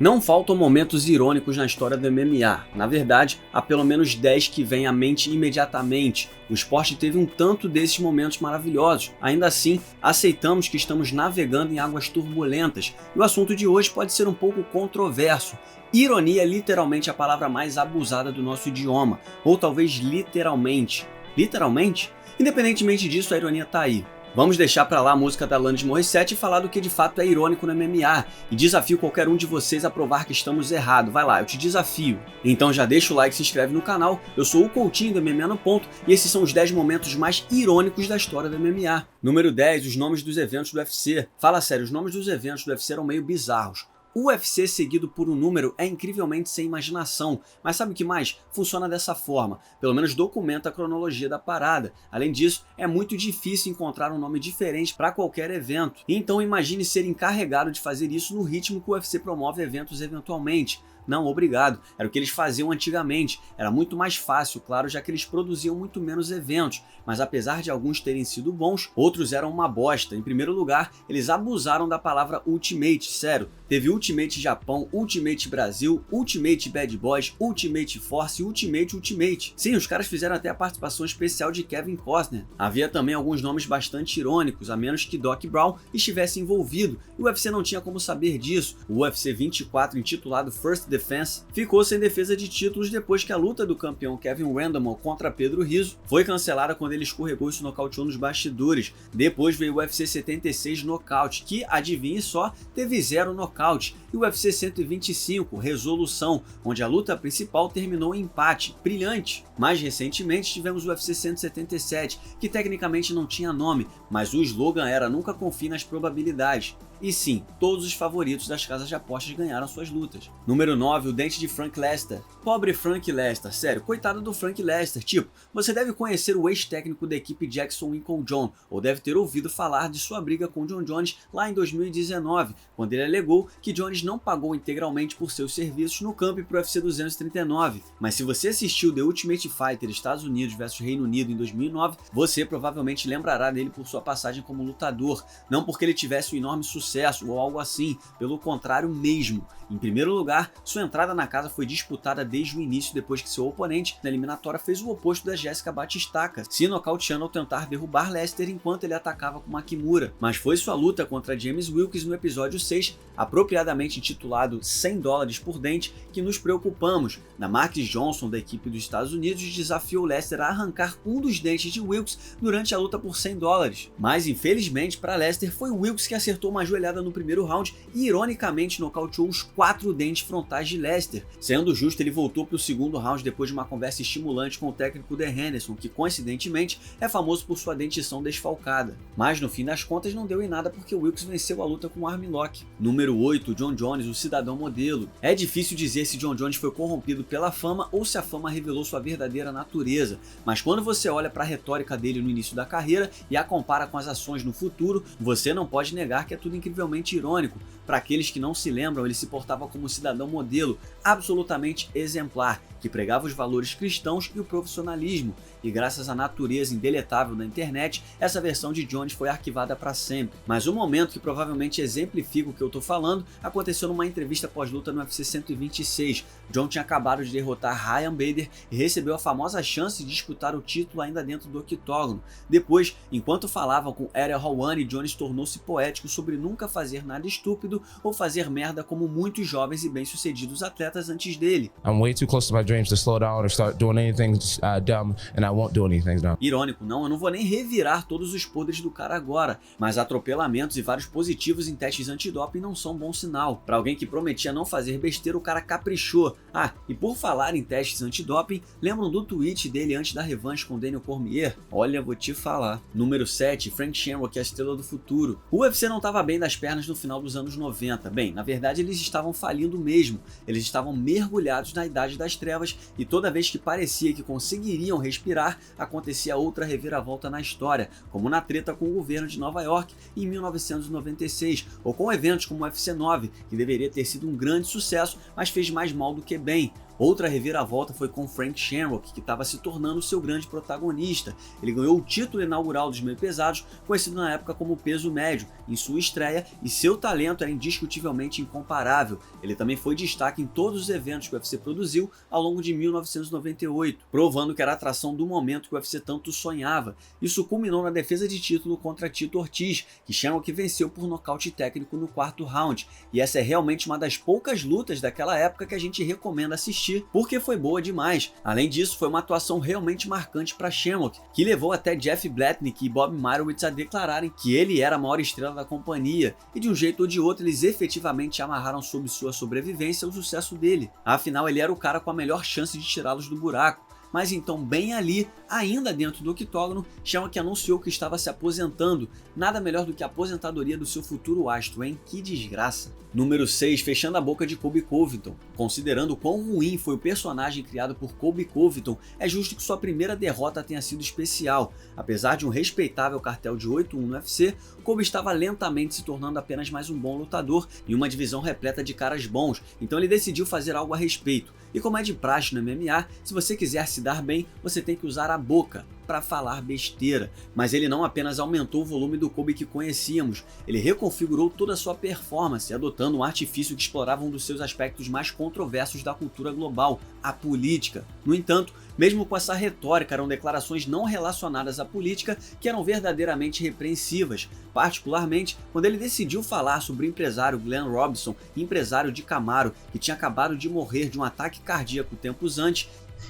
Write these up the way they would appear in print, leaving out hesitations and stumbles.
Não faltam momentos irônicos na história do MMA. Na verdade, há pelo menos 10 que vêm à mente imediatamente. O esporte teve um tanto desses momentos maravilhosos. Ainda assim, aceitamos que estamos navegando em águas turbulentas. E o assunto de hoje pode ser um pouco controverso. Ironia é literalmente a palavra mais abusada do nosso idioma. Ou talvez literalmente. Literalmente? Independentemente disso, a ironia tá aí. Vamos deixar pra lá a música da Alanis Morissette e falar do que de fato é irônico no MMA. E desafio qualquer um de vocês a provar que estamos errados. Vai lá, eu te desafio. Então já deixa o like e se inscreve no canal. Eu sou o Coutinho do MMA no Ponto e esses são os 10 momentos mais irônicos da história do MMA. Número 10, os nomes dos eventos do UFC. Fala sério, os nomes dos eventos do UFC eram meio bizarros. O UFC seguido por um número é incrivelmente sem imaginação, mas sabe o que mais? Funciona dessa forma, pelo menos documenta a cronologia da parada. Além disso, é muito difícil encontrar um nome diferente para qualquer evento. Então imagine ser encarregado de fazer isso no ritmo que o UFC promove eventos eventualmente. Não, obrigado. Era o que eles faziam antigamente. Era muito mais fácil, claro, já que eles produziam muito menos eventos. Mas apesar de alguns terem sido bons, outros eram uma bosta. Em primeiro lugar, eles abusaram da palavra Ultimate, sério. Teve Ultimate Japão, Ultimate Brasil, Ultimate Bad Boys, Ultimate Force, Ultimate. Sim, os caras fizeram até a participação especial de Kevin Costner. Havia também alguns nomes bastante irônicos, a menos que Doc Brown estivesse envolvido. E o UFC não tinha como saber disso. O UFC 24, intitulado First Defense, ficou sem defesa de títulos depois que a luta do campeão Kevin Randleman contra Pedro Rizzo foi cancelada quando ele escorregou e se nocauteou nos bastidores. Depois veio o UFC 76 Nocaute, que, adivinhe só, teve 0 nocaute. E o UFC 125 Resolução, onde a luta principal terminou em empate. Brilhante! Mais recentemente tivemos o UFC 177, que tecnicamente não tinha nome, mas o slogan era "Nunca confie nas probabilidades". E sim, todos os favoritos das casas de apostas ganharam suas lutas. Número 9, o dente de Frank Lester. Pobre Frank Lester, sério, coitado do Frank Lester. Tipo, você deve conhecer o ex-técnico da equipe Jackson Winkle John, ou deve ter ouvido falar de sua briga com John Jones lá em 2019, quando ele alegou que Jones não pagou integralmente por seus serviços no campo para o UFC 239. Mas se você assistiu The Ultimate Fighter Estados Unidos vs Reino Unido em 2009, você provavelmente lembrará dele por sua passagem como lutador, não porque ele tivesse um enorme sucesso ou algo assim, pelo contrário mesmo. Em primeiro lugar, sua entrada na casa foi disputada desde o início depois que seu oponente na eliminatória fez o oposto da Jessica Batistaca, se nocauteando ao tentar derrubar Lester enquanto ele atacava com uma Kimura. Mas foi sua luta contra James Wilkes no episódio 6, apropriadamente intitulado $100 por dente, que nos preocupamos. Na Marques Johnson, da equipe dos Estados Unidos, desafiou Lester a arrancar um dos dentes de Wilkes durante a luta por $100. Mas infelizmente para Lester foi Wilkes que acertou uma joelhada no primeiro round e ironicamente nocauteou os 4 dentes frontais de Lester. Sendo justo, ele voltou para o segundo round depois de uma conversa estimulante com o técnico Dan Henderson, que coincidentemente é famoso por sua dentição desfalcada. Mas no fim das contas não deu em nada porque Wilkes venceu a luta com o armlock. Número 8, John Jones, o cidadão modelo. É difícil dizer se John Jones foi corrompido pela fama ou se a fama revelou sua verdadeira natureza, mas quando você olha para a retórica dele no início da carreira e a compara com as ações no futuro, você não pode negar que é tudo incrivelmente irônico. Para aqueles que não se lembram, ele se portava como um cidadão modelo, absolutamente exemplar, que pregava os valores cristãos e o profissionalismo, e graças à natureza indeletável da internet, essa versão de Jones foi arquivada para sempre. Mas o momento que provavelmente exemplifica o que eu tô falando aconteceu numa entrevista pós-luta no UFC 126. John tinha acabado de derrotar Ryan Bader e recebeu a famosa chance de disputar o título ainda dentro do octógono. Depois, enquanto falava com Ariel Helwani, Jones tornou-se poético sobre nunca fazer nada estúpido ou fazer merda como muitos jovens e bem-sucedidos atletas antes dele. I'm way too close to my dreams to slow down or start doing anything dumb, and I won't do anything dumb. Irônico, não, eu não vou nem revirar todos os podres do cara agora, mas atropelamentos e vários positivos em testes antidoping não são bom sinal. Para alguém que prometia não fazer besteira, o cara caprichou. Ah, e por falar em testes antidoping, lembram do tweet dele antes da revanche com Daniel Cormier? Olha, vou te falar. Número 7, Frank Shamrock, a estrela do futuro. O UFC não estava bem das pernas no final dos anos 90. Bem, na verdade eles estavam falindo mesmo. Eles estavam mergulhados na idade das trevas e toda vez que parecia que conseguiriam respirar, acontecia outra reviravolta na história, como na treta com o governo de Nova York em 1996, ou com eventos como o UFC 9, que deveria ter sido um grande sucesso, mas fez mais mal do que bem. Outra reviravolta foi com Frank Shamrock, que estava se tornando seu grande protagonista. Ele ganhou o título inaugural dos meio pesados, conhecido na época como peso médio, em sua estreia, e seu talento era indiscutivelmente incomparável. Ele também foi destaque em todos os eventos que o UFC produziu ao longo de 1998, provando que era a atração do momento que o UFC tanto sonhava. Isso culminou na defesa de título contra Tito Ortiz, que Shamrock venceu por nocaute técnico no 4º round, e essa é realmente uma das poucas lutas daquela época que a gente recomenda assistir, porque foi boa demais. Além disso, foi uma atuação realmente marcante para Shamrock, que levou até Jeff Blatnick e Bob Meyrowitz a declararem que ele era a maior estrela da companhia, e de um jeito ou de outro eles efetivamente amarraram sob sua sobrevivência o sucesso dele. Afinal, ele era o cara com a melhor chance de tirá-los do buraco. Mas então, bem ali, ainda dentro do octógono, Shamrock anunciou que estava se aposentando. Nada melhor do que a aposentadoria do seu futuro astro, hein? Que desgraça. Número 6, fechando a boca de Colby Covington. Considerando quão ruim foi o personagem criado por Colby Covington, é justo que sua primeira derrota tenha sido especial. Apesar de um respeitável cartel de 8-1 no UFC, Colby estava lentamente se tornando apenas mais um bom lutador em uma divisão repleta de caras bons, então ele decidiu fazer algo a respeito. E como é de praxe no MMA, se você quiser se dar bem, você tem que usar a boca para falar besteira. Mas ele não apenas aumentou o volume do Colby que conhecíamos, ele reconfigurou toda a sua performance, adotando um artifício que explorava um dos seus aspectos mais controversos da cultura global, a política. No entanto, mesmo com essa retórica, eram declarações não relacionadas à política que eram verdadeiramente repreensivas, particularmente quando ele decidiu falar sobre o empresário Glenn Robinson, empresário de Camaro, que tinha acabado de morrer de um ataque cardíaco tempos antes.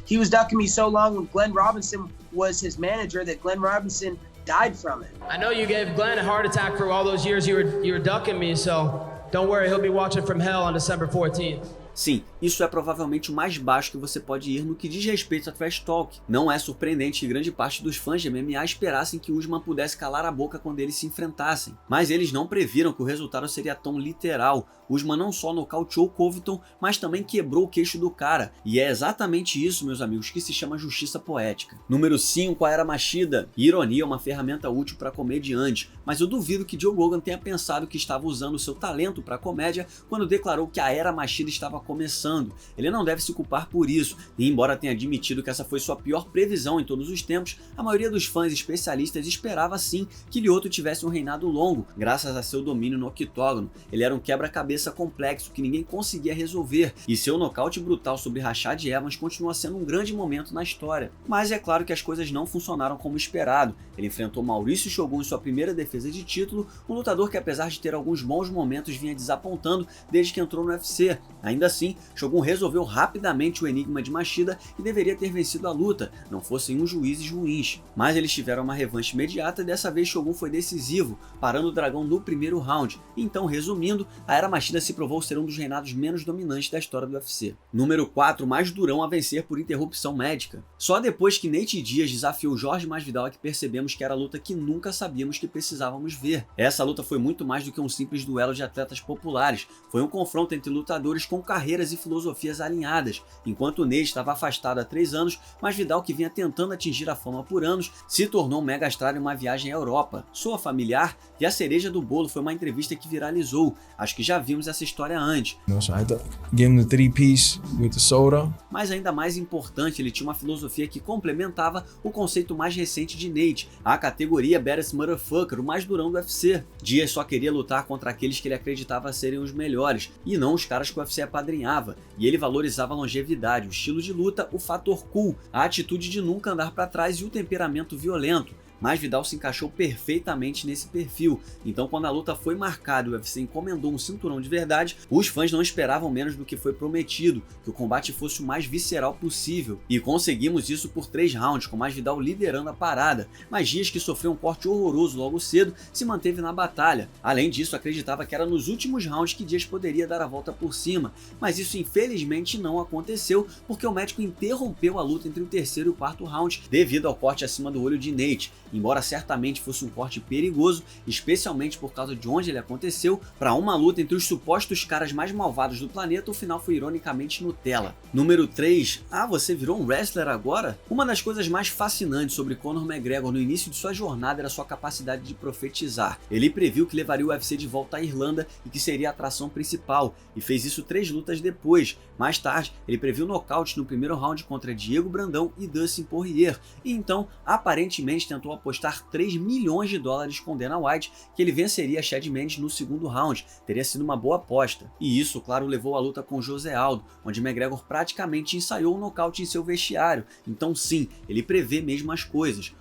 He was ducking me so long when Glenn Robinson was his manager that Glenn Robinson died from it. I know you gave Glenn a heart attack for all those years you were ducking me, so don't worry, he'll be watching from hell on December 14th. Sim, isso é provavelmente o mais baixo que você pode ir no que diz respeito a trash talk. Não é surpreendente que grande parte dos fãs de MMA esperassem que Usman pudesse calar a boca quando eles se enfrentassem. Mas eles não previram que o resultado seria tão literal. Usman não só nocauteou Covington, mas também quebrou o queixo do cara. E é exatamente isso, meus amigos, que se chama justiça poética. Número 5, a Era Machida. Ironia é uma ferramenta útil para comediante, mas eu duvido que Joe Rogan tenha pensado que estava usando seu talento para comédia quando declarou que a Era Machida estava começando. Ele não deve se culpar por isso, e embora tenha admitido que essa foi sua pior previsão em todos os tempos, a maioria dos fãs e especialistas esperava sim que Lyoto tivesse um reinado longo, graças a seu domínio no octógono. Ele era um quebra-cabeça complexo que ninguém conseguia resolver, e seu nocaute brutal sobre Rashad Evans continua sendo um grande momento na história. Mas é claro que as coisas não funcionaram como esperado. Ele enfrentou Mauricio Shogun em sua primeira defesa de título, um lutador que, apesar de ter alguns bons momentos, vinha desapontando desde que entrou no UFC. Ainda assim, Shogun resolveu rapidamente o enigma de Machida e deveria ter vencido a luta, não fossem os juízes ruins. Mas eles tiveram uma revanche imediata e dessa vez Shogun foi decisivo, parando o dragão no primeiro round. Então, resumindo, a Era Machida se provou ser um dos reinados menos dominantes da história do UFC. Número 4, mais durão a vencer por interrupção médica. Só depois que Nate Diaz desafiou Jorge Masvidal é que percebemos que era a luta que nunca sabíamos que precisávamos ver. Essa luta foi muito mais do que um simples duelo de atletas populares, foi um confronto entre lutadores com carreiras e filosofias alinhadas. Enquanto Nate estava afastado há 3 anos, Masvidal, que vinha tentando atingir a fama por anos, se tornou um mega-estrela em uma viagem à Europa. Soa familiar? E a cereja do bolo foi uma entrevista que viralizou. Acho que já vimos essa história antes. So I had to give him the 3-piece with the soda. Mas ainda mais importante, ele tinha uma filosofia que complementava o conceito mais recente de Nate, a categoria Baddest Motherfucker, o mais durão do UFC. Diaz só queria lutar contra aqueles que ele acreditava serem os melhores, e não os caras que o UFC apadrinhava. E ele valorizava a longevidade, o estilo de luta, o fator cool, a atitude de nunca andar para trás e o temperamento violento. Masvidal se encaixou perfeitamente nesse perfil, então quando a luta foi marcada e o UFC encomendou um cinturão de verdade, os fãs não esperavam menos do que foi prometido, que o combate fosse o mais visceral possível, e conseguimos isso por 3 rounds, com Masvidal liderando a parada, mas Diaz, que sofreu um corte horroroso logo cedo, se manteve na batalha. Além disso, acreditava que era nos últimos rounds que Diaz poderia dar a volta por cima, mas isso infelizmente não aconteceu, porque o médico interrompeu a luta entre o terceiro e o quarto round devido ao corte acima do olho de Nate. embora certamente fosse um corte perigoso, especialmente por causa de onde ele aconteceu, para uma luta entre os supostos caras mais malvados do planeta, o final foi ironicamente Nutella. Número 3. Ah, você virou um wrestler agora? Uma das coisas mais fascinantes sobre Conor McGregor no início de sua jornada era sua capacidade de profetizar. Ele previu que levaria o UFC de volta à Irlanda e que seria a atração principal, e fez isso 3 lutas depois. Mais tarde, ele previu nocaute no primeiro round contra Diego Brandão e Dustin Poirier, e então, aparentemente, tentou apostar $3 milhões com Dana White que ele venceria Chad Mendes no segundo round. Teria sido uma boa aposta. E isso, claro, levou à luta com José Aldo, onde McGregor praticamente ensaiou um nocaute em seu vestiário. Então sim, ele prevê mesmo as coisas.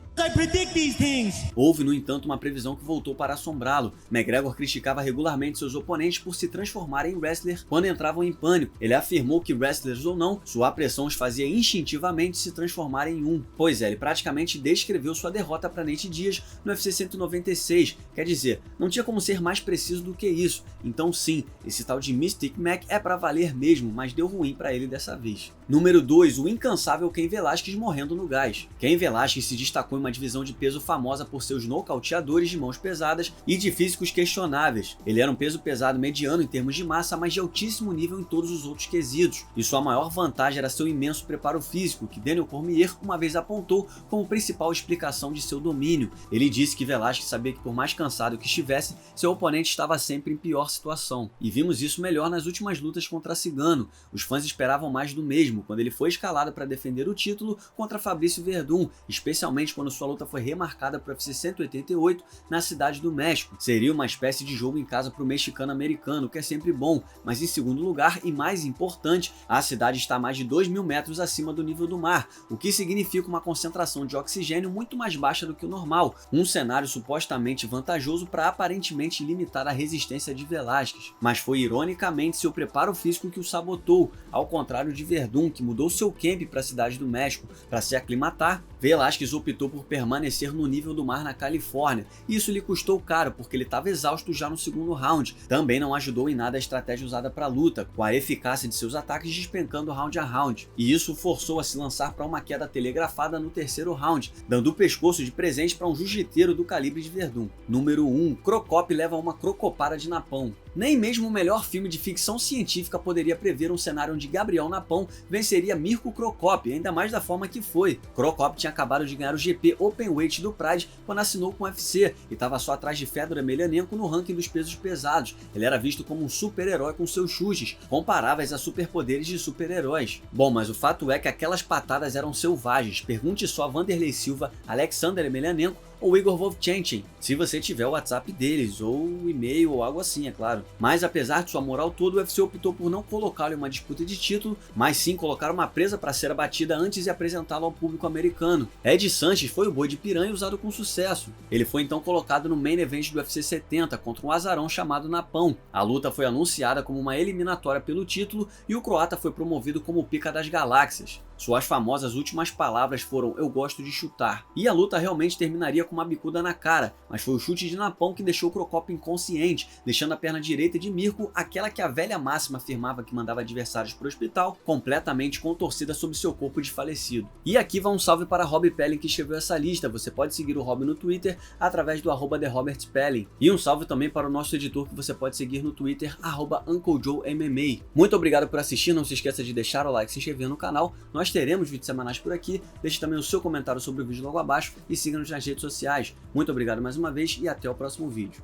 Houve, no entanto, uma previsão que voltou para assombrá-lo. McGregor criticava regularmente seus oponentes por se transformarem em wrestler quando entravam em pânico. Ele afirmou que, wrestlers ou não, sua pressão os fazia instintivamente se transformarem em um. Pois é, ele praticamente descreveu sua derrota para Nate Diaz no UFC 196. Quer dizer, não tinha como ser mais preciso do que isso. Então sim, esse tal de Mystic Mac é para valer mesmo, mas deu ruim para ele dessa vez. Número 2, o incansável Cain Velasquez morrendo no gás. Cain Velasquez se destacou em uma divisão de peso famosa por seus nocauteadores de mãos pesadas e de físicos questionáveis. Ele era um peso pesado mediano em termos de massa, mas de altíssimo nível em todos os outros quesitos. E sua maior vantagem era seu imenso preparo físico, que Daniel Cormier uma vez apontou como principal explicação de seu domínio. Ele disse que Velasquez sabia que, por mais cansado que estivesse, seu oponente estava sempre em pior situação. E vimos isso melhor nas últimas lutas contra Cigano. Os fãs esperavam mais do mesmo quando ele foi escalado para defender o título contra Fabrício Verdun, especialmente quando sua luta foi remarcada para o UFC 188 na Cidade do México. Seria uma espécie de jogo em casa para o mexicano-americano, que é sempre bom, mas em segundo lugar e mais importante, a cidade está a mais de 2.000 metros acima do nível do mar, o que significa uma concentração de oxigênio muito mais baixa do que o normal, um cenário supostamente vantajoso para aparentemente limitar a resistência de Velasquez. Mas foi ironicamente seu preparo físico que o sabotou, ao contrário de Verdun, que mudou seu camp para a Cidade do México para se aclimatar. Velasquez optou por permanecer no nível do mar na Califórnia, e isso lhe custou caro porque ele estava exausto já no segundo round. Também não ajudou em nada a estratégia usada para a luta, com a eficácia de seus ataques despencando round a round, e isso o forçou a se lançar para uma queda telegrafada no terceiro round, dando o pescoço de presente para um jiu-jiteiro do calibre de Verdun. Número 1. Cro Cop leva uma crocopada de Napão. Nem mesmo o melhor filme de ficção científica poderia prever um cenário onde Gabriel Napão venceria Mirko Cro Cop, ainda mais da forma que foi. Cro Cop tinha acabado de ganhar o GP Openweight do Pride quando assinou com o UFC e estava só atrás de Fedor Emelianenko no ranking dos pesos pesados. Ele era visto como um super-herói com seus chutes, comparáveis a superpoderes de super-heróis. Bom, mas o fato é que aquelas patadas eram selvagens. Pergunte só a Vanderlei Silva, Alexander Emelianenko ou Igor Vovchanchyn, se você tiver o WhatsApp deles, ou o e-mail, ou algo assim, é claro. Mas apesar de sua moral toda, o UFC optou por não colocá-lo em uma disputa de título, mas sim colocar uma presa para ser abatida antes e apresentá-lo ao público americano. Ed Sanches foi o boi de piranha usado com sucesso. Ele foi então colocado no main event do UFC 70 contra um azarão chamado Napão. A luta foi anunciada como uma eliminatória pelo título e o croata foi promovido como o pica das galáxias. Suas famosas últimas palavras foram "eu gosto de chutar", e a luta realmente terminaria com uma bicuda na cara, mas foi o chute de Napão que deixou o Cro Cop inconsciente, deixando a perna direita de Mirko, aquela que a velha máxima afirmava que mandava adversários para o hospital, completamente contorcida sob seu corpo desfalecido. E aqui vai um salve para Rob Pellin, que escreveu essa lista. Você pode seguir o Rob no Twitter através do @TheRobertPellin. E um salve também para o nosso editor, que você pode seguir no Twitter, @UncleJoeMMA. Muito obrigado por assistir, não se esqueça de deixar o like e se inscrever no canal. Nós teremos vídeos semanais por aqui, deixe também o seu comentário sobre o vídeo logo abaixo e siga-nos nas redes sociais. Muito obrigado mais uma vez e até o próximo vídeo.